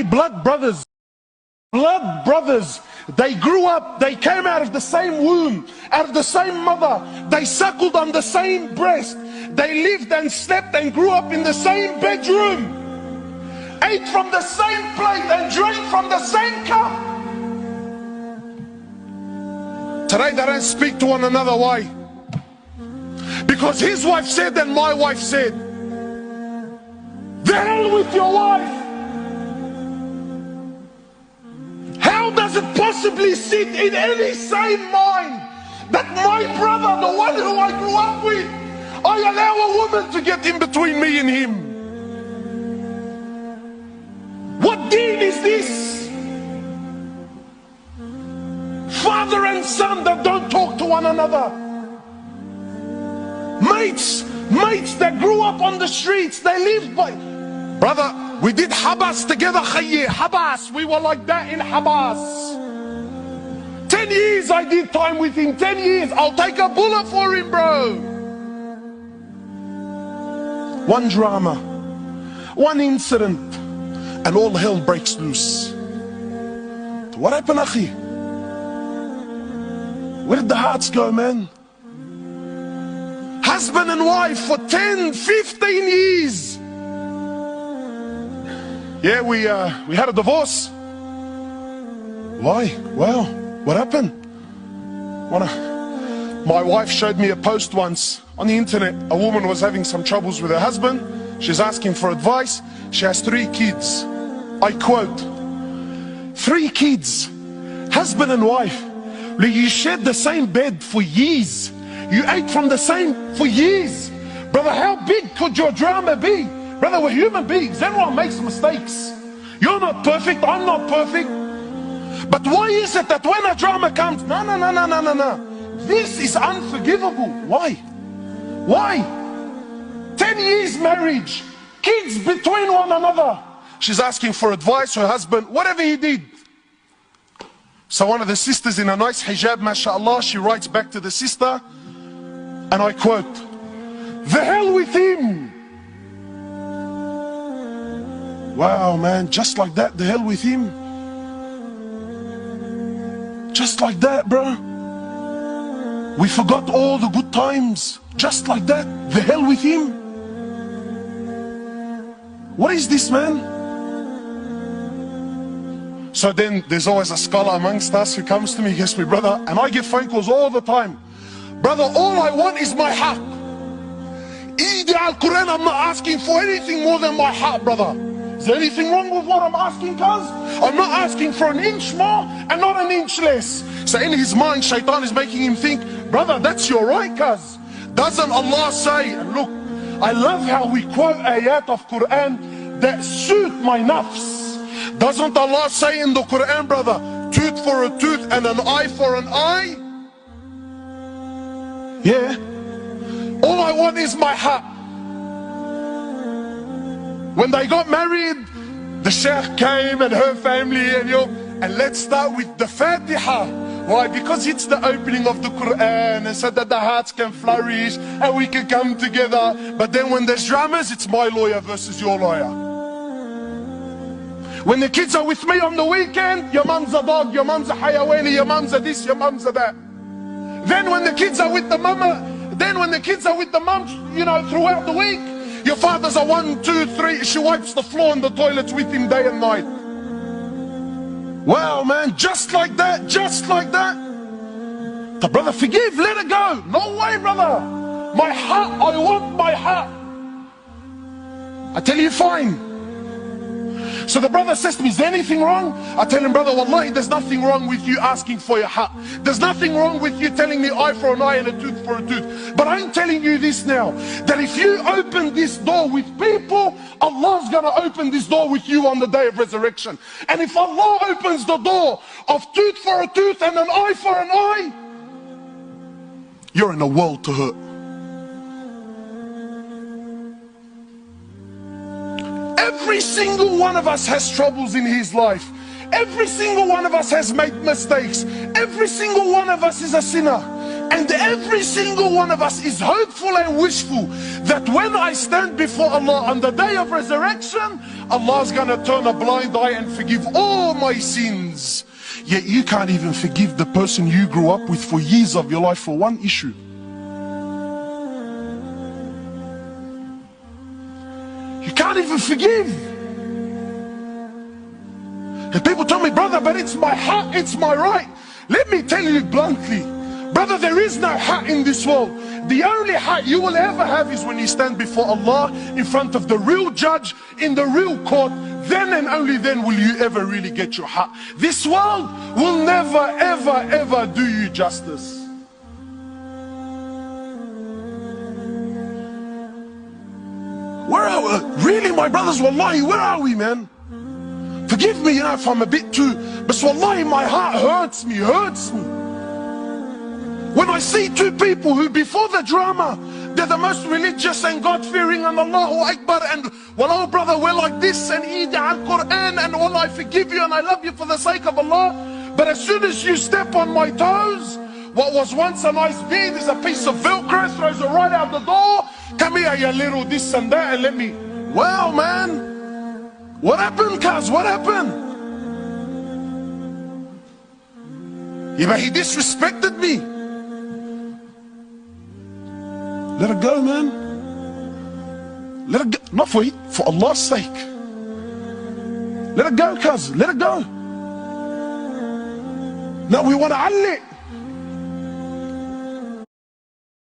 bloody blood brothers. Blood brothers. They grew up, they came out of the same womb, out of the same mother. They suckled on the same breast. They lived and slept and grew up in the same bedroom. Ate from the same plate and drank from the same cup. Today they don't speak to one another. Why? Because his wife said and my wife said. The hell with your wife. How does it possibly sit in any sane mind that my brother, the one who I grew up with, I allow a woman to get in between me and him? What deen is this? Father and son that don't talk to one another. Mates that grew up on the streets, they lived by... Brother, we did Habas together, Khayye. Habas, we were like that in Habas. 10 years I did time with him, 10 years. I'll take a bullet for him, bro. One drama, one incident, and all hell breaks loose. What happened, Akhi? Where did the hearts go, man? Husband and wife for 10, 15 years. Yeah, we had a divorce. Why? Well, what happened? My wife showed me a post once on the internet. A woman was having some troubles with her husband. She's asking for advice. She has 3 kids. I quote, 3 kids, husband and wife. You shared the same bed for years. You ate from the same for years. Brother, how big could your drama be? Brother, we're human beings. Everyone makes mistakes. You're not perfect. I'm not perfect. But why is it that when a drama comes, no. This is unforgivable. Why? Why? 10 years marriage. Kids between one another. She's asking for advice. Her husband, whatever he did. So one of the sisters in a nice hijab, mashallah, she writes back to the sister. And I quote, the hell with him. Wow, man, just like that, the hell with him. Just like that, bro. We forgot all the good times. Just like that, the hell with him. What is this, man? So then there's always a scholar amongst us who comes to me, he goes to me, brother, and I get phone calls all the time. Brother, all I want is my haq. Eid al-Quran, I'm not asking for anything more than my haq, brother. Is there anything wrong with what I'm asking, cuz? I'm not asking for an inch more and not an inch less. So in his mind, shaitan is making him think, brother, that's your right, cuz. Doesn't Allah say, and look, I love how we quote ayat of Quran that suit my nafs. Doesn't Allah say in the Quran, brother, tooth for a tooth and an eye for an eye? Yeah. All I want is my haq. When they got married, the sheikh came and her family and let's start with the Fatiha. Why? Because it's the opening of the Quran and so that the hearts can flourish and we can come together. But then when there's dramas, it's my lawyer versus your lawyer. When the kids are with me on the weekend, your mum's a dog, your mum's a hayawani, your mum's a this, your mum's a that. Then when the kids are with the mama, throughout the week, your father's a 1, 2, 3. She wipes the floor and the toilets with him day and night. Wow, man, just like that, just like that. The brother, forgive, let it go. No way, brother. My heart, I want my heart. I tell you, fine. So the brother says to me, is there anything wrong? I tell him, brother, wallahi, there's nothing wrong with you asking for your haq. There's nothing wrong with you telling me eye for an eye and a tooth for a tooth. But I'm telling you this now, that if you open this door with people, Allah's going to open this door with you on the day of resurrection. And if Allah opens the door of tooth for a tooth and an eye for an eye, you're in a world to hurt. Every single one of us has troubles in his life. Every single one of us has made mistakes. Every single one of us is a sinner. And every single one of us is hopeful and wishful that when I stand before Allah on the day of resurrection, Allah's gonna turn a blind eye and forgive all my sins. Yet you can't even forgive the person you grew up with for years of your life for one issue. You can't even forgive. And people tell me, brother, but it's my heart, it's my right. Let me tell you bluntly, brother, there is no haq in this world. The only haq you will ever have is when you stand before Allah in front of the real judge in the real court. Then and only then will you ever really get your haq. This world will never, ever, ever do you justice. Where are we? Really, my brothers, wallahi, where are we, man? Forgive me, if I'm a bit too, but wallahi, my heart hurts me. When I see two people who before the drama, they're the most religious and God-fearing and Allahu Akbar and wallah brother, we're like this and eat al-Quran and wallah, I forgive you and I love you for the sake of Allah. But as soon as you step on my toes, what was once a nice beard is a piece of Velcro, throws it right out the door. Come here, you little this and that, and let me, well man, what happened, cuz? What happened? Yeah, but he disrespected me. Let it go, man. Let it go. Not for Allah's sake. Let it go, cuz. Let it go. No, we want to Ali.